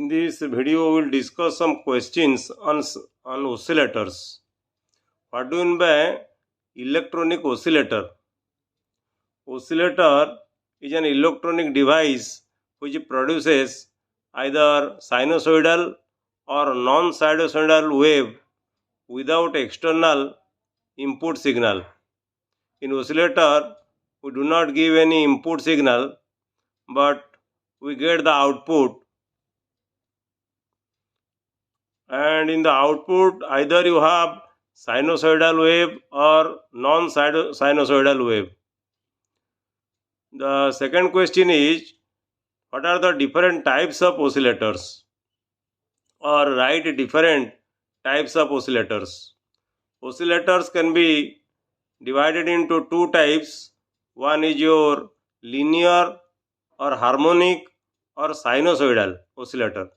In this video, we will discuss some questions on oscillators. What do you mean by electronic oscillator? Oscillator is an electronic device which produces either sinusoidal or non-sinusoidal wave without external input signal. In oscillator, we do not give any input signal, but we get the output, and in the output either you have sinusoidal wave or non-sinusoidal wave. The second question is, what are the different types of oscillators, or write different types of oscillators. Oscillators can be divided into two types. One is your linear or harmonic or sinusoidal oscillator.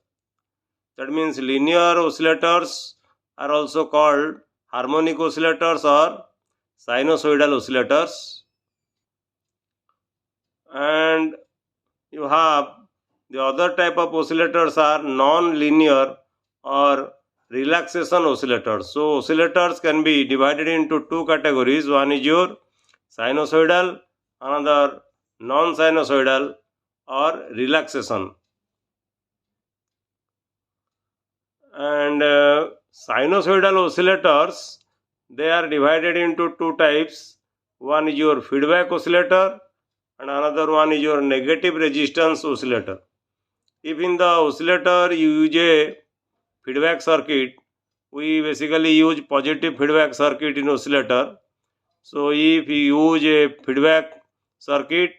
That means linear oscillators are also called harmonic oscillators or sinusoidal oscillators. And you have the other type of oscillators are non-linear or relaxation oscillators. So oscillators can be divided into two categories. One is your sinusoidal, another non-sinusoidal or relaxation. And sinusoidal oscillators, they are divided into two types. One is your feedback oscillator and another one is your negative resistance oscillator. If in the oscillator you use a feedback circuit, we basically use positive feedback circuit in oscillator. So if you use a feedback circuit,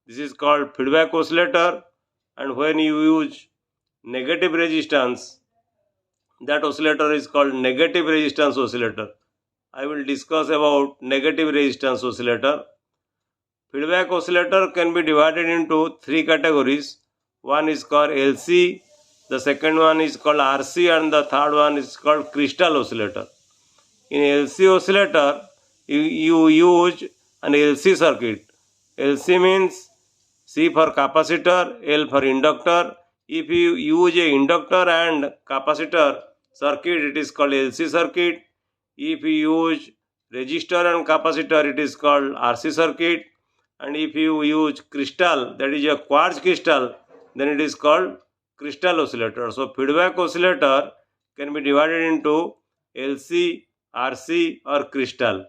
this is called feedback oscillator, and when you use negative resistance, that oscillator is called negative resistance oscillator. I will discuss about negative resistance oscillator. Feedback oscillator can be divided into three categories. One is called LC, the second one is called RC, and the third one is called crystal oscillator. In LC oscillator, you use an LC circuit. LC means C for capacitor, L for inductor. If you use a inductor and capacitor circuit, it is called LC circuit. If you use resistor and capacitor, it is called RC circuit. And if you use crystal, that is a quartz crystal, then it is called crystal oscillator. So feedback oscillator can be divided into LC, RC or crystal.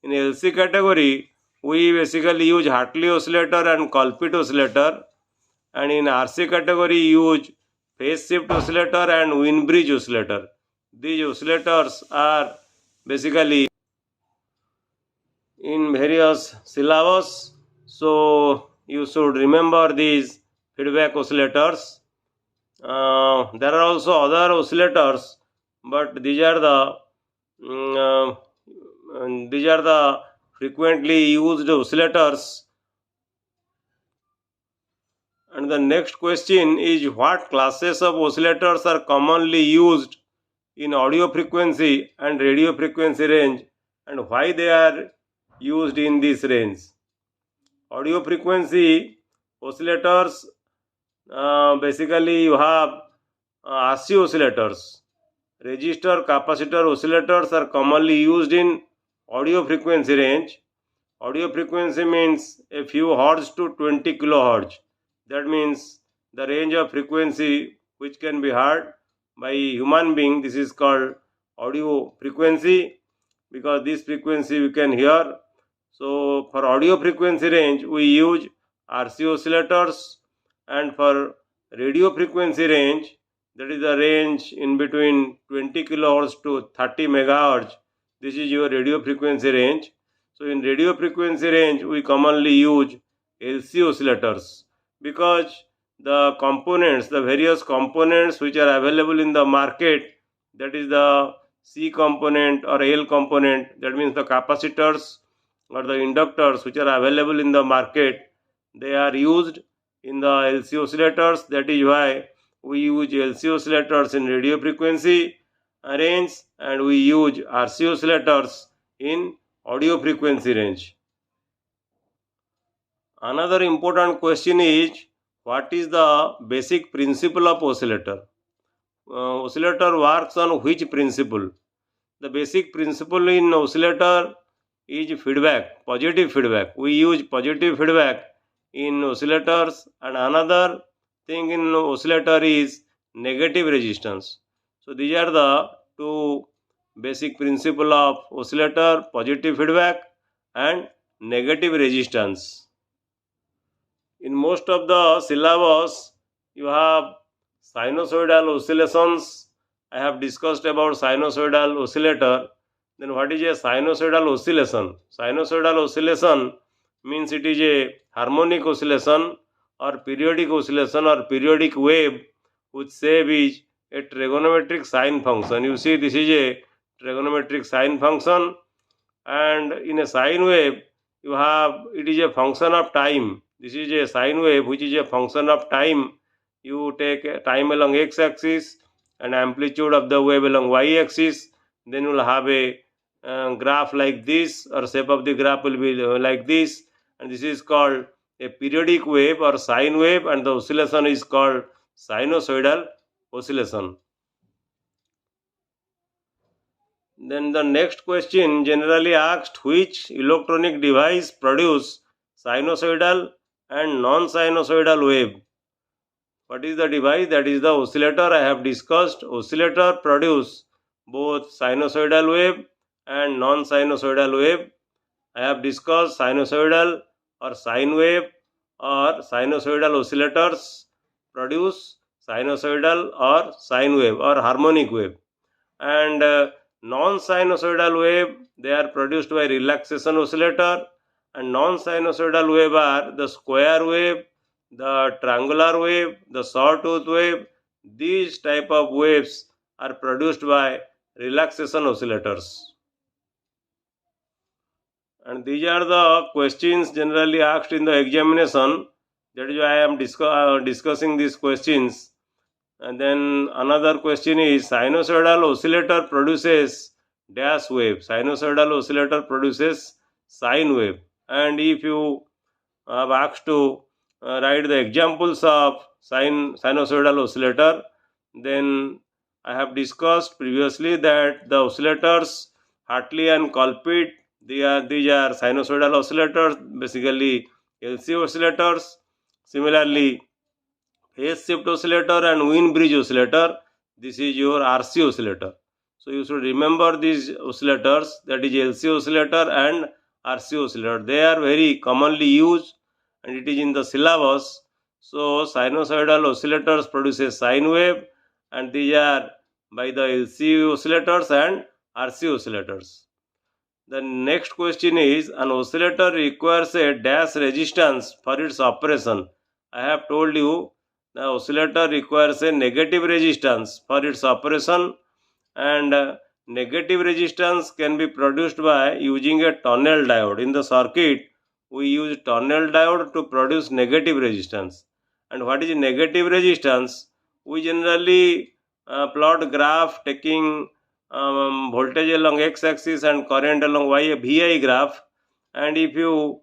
In LC category, we basically use Hartley oscillator and Colpit oscillator, and in RC category use phase shift oscillator and Weinbridge oscillator. These oscillators are basically in various syllabus, so you should remember these feedback oscillators. There are also other oscillators, but these are the frequently used oscillators. And the next question is, what classes of oscillators are commonly used in audio frequency and radio frequency range, and why they are used in this range. Audio frequency oscillators, basically you have RC oscillators. Resistor, capacitor oscillators are commonly used in audio frequency range. Audio frequency means a few hertz to 20 kilohertz. That means the range of frequency which can be heard by human being. This is called audio frequency, because this frequency we can hear. So for audio frequency range we use RC oscillators, and for radio frequency range, that is the range in between 20 kilohertz to 30 megahertz, this is your radio frequency range. So in radio frequency range we commonly use LC oscillators, because the components, the various components which are available in the market, that is the C component or L component, that means the capacitors or the inductors which are available in the market, they are used in the LC oscillators. That is why we use LC oscillators in radio frequency range and we use RC oscillators in audio frequency range. Another important question is, what is the basic principle of oscillator? Oscillator works on which principle? The basic principle in oscillator is feedback, positive feedback. We use positive feedback in oscillators, and another thing in oscillator is negative resistance. So these are the two basic principle of oscillator: positive feedback and negative resistance. In most of the syllabus, you have sinusoidal oscillations. I have discussed about sinusoidal oscillator. Then what is a sinusoidal oscillation? Sinusoidal oscillation means it is a harmonic oscillation or periodic oscillation or periodic wave whose shape is a trigonometric sine function. You see, this is a trigonometric sine function, and in a sine wave you have, it is a function of time. This is a sine wave which is a function of time. You take time along x-axis and amplitude of the wave along y-axis, then you will have a graph like this, or shape of the graph will be like this, and this is called a periodic wave or sine wave, and the oscillation is called sinusoidal oscillation. Then the next question generally asked, which electronic device produce sinusoidal and non-sinusoidal wave? What is the device? That is the oscillator. I have discussed oscillator produce both sinusoidal wave and non-sinusoidal wave. I have discussed sinusoidal or sine wave or sinusoidal oscillators produce sinusoidal or sine wave or harmonic wave, and non-sinusoidal wave, they are produced by relaxation oscillator, and non-sinusoidal wave are the square wave, the triangular wave, the sawtooth wave. These type of waves are produced by relaxation oscillators. And these are the questions generally asked in the examination. That is why I am discussing these questions. And then another question is, sinusoidal oscillator produces dash wave. Sinusoidal oscillator produces sine wave. And if you have asked to write the examples of sinusoidal oscillator, then I have discussed previously that the oscillators Hartley and Colpit, these are sinusoidal oscillators, basically LC oscillators. Similarly, phase shift oscillator and Wien bridge oscillator, this is your RC oscillator. So you should remember these oscillators, that is LC oscillator and RC oscillator. They are very commonly used and it is in the syllabus. So sinusoidal oscillators produces sine wave, and these are by the LC oscillators and RC oscillators. The next question is, an oscillator requires a dash resistance for its operation. I have told you the oscillator requires a negative resistance for its operation, and negative resistance can be produced by using a tunnel diode. In the circuit, we use tunnel diode to produce negative resistance. And what is negative resistance? We generally plot graph taking voltage along x-axis and current along VI graph, and if you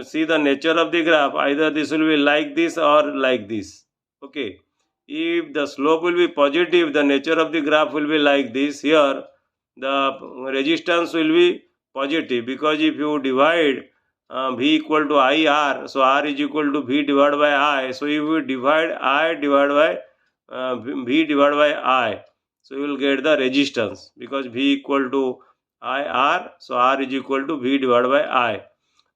see the nature of the graph, either this will be like this or like this. Okay, if the slope will be positive, the nature of the graph will be like this. Here the resistance will be positive, because if you divide V equal to IR, so R is equal to V divided by I. So if you divide I divided by V divided by I, so you will get the resistance, because V equal to IR, so R is equal to V divided by I.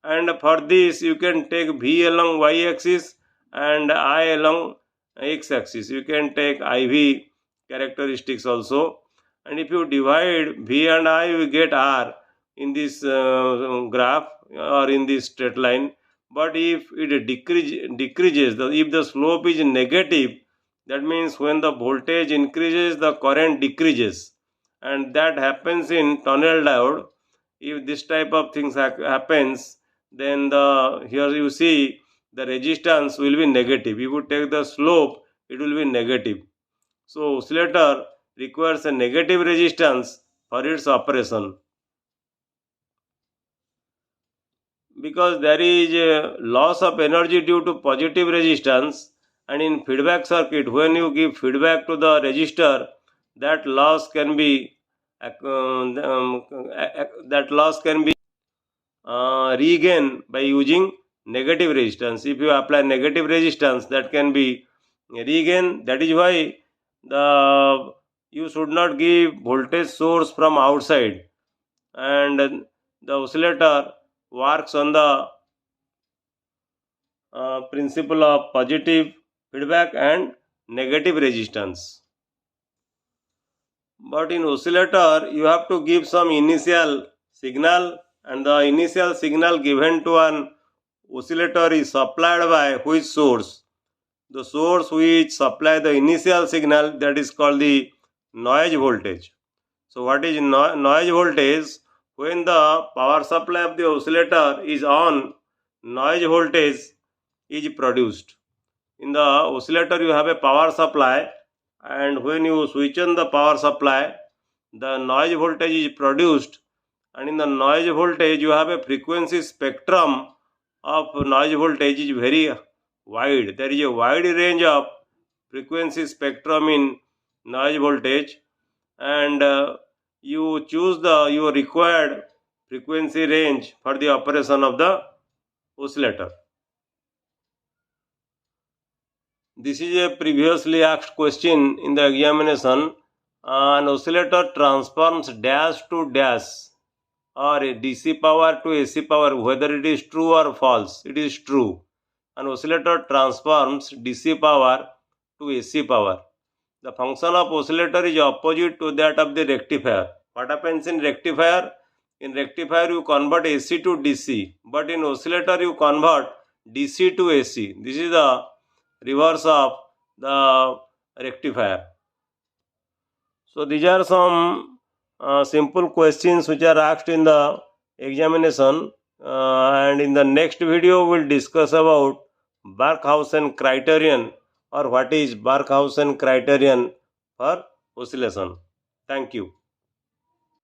And for this you can take V along y-axis and I along x-axis. You can take IV characteristics also, and if you divide V and I, you get R in this graph or in this straight line. But if it decreases, if the slope is negative, that means when the voltage increases, the current decreases, and that happens in tunnel diode. If this type of things happens, then here you see the resistance will be negative. If you take the slope, it will be negative. So oscillator requires a negative resistance for its operation. Because there is a loss of energy due to positive resistance, And in feedback circuit, when you give feedback to the resistor, that loss can be regained by using negative resistance. If you apply negative resistance, that can be regained. That is why you should not give voltage source from outside, and the oscillator works on the principle of positive feedback and negative resistance. But in oscillator, you have to give some initial signal, and the initial signal given to an oscillator is supplied by which source? The source which supply the initial signal, that is called the noise voltage. So what is noise voltage? When the power supply of the oscillator is on, noise voltage is produced. In the oscillator you have a power supply, and when you switch on the power supply, the noise voltage is produced, and in the noise voltage you have a frequency spectrum of noise voltage is very wide. There is a wide range of frequency spectrum in noise voltage, and you choose your required frequency range for the operation of the oscillator. This is a previously asked question in the examination. An oscillator transforms dash to dash or a DC power to AC power, whether it is true or false. It is true. An oscillator transforms DC power to AC power. The function of oscillator is opposite to that of the rectifier. What happens in rectifier? In rectifier you convert AC to DC, but in oscillator you convert DC to AC. This is the reverse of the rectifier. So these are some simple questions which are asked in the examination, and in the next video we will discuss about Barkhausen criterion, or what is Barkhausen criterion for oscillation. Thank you.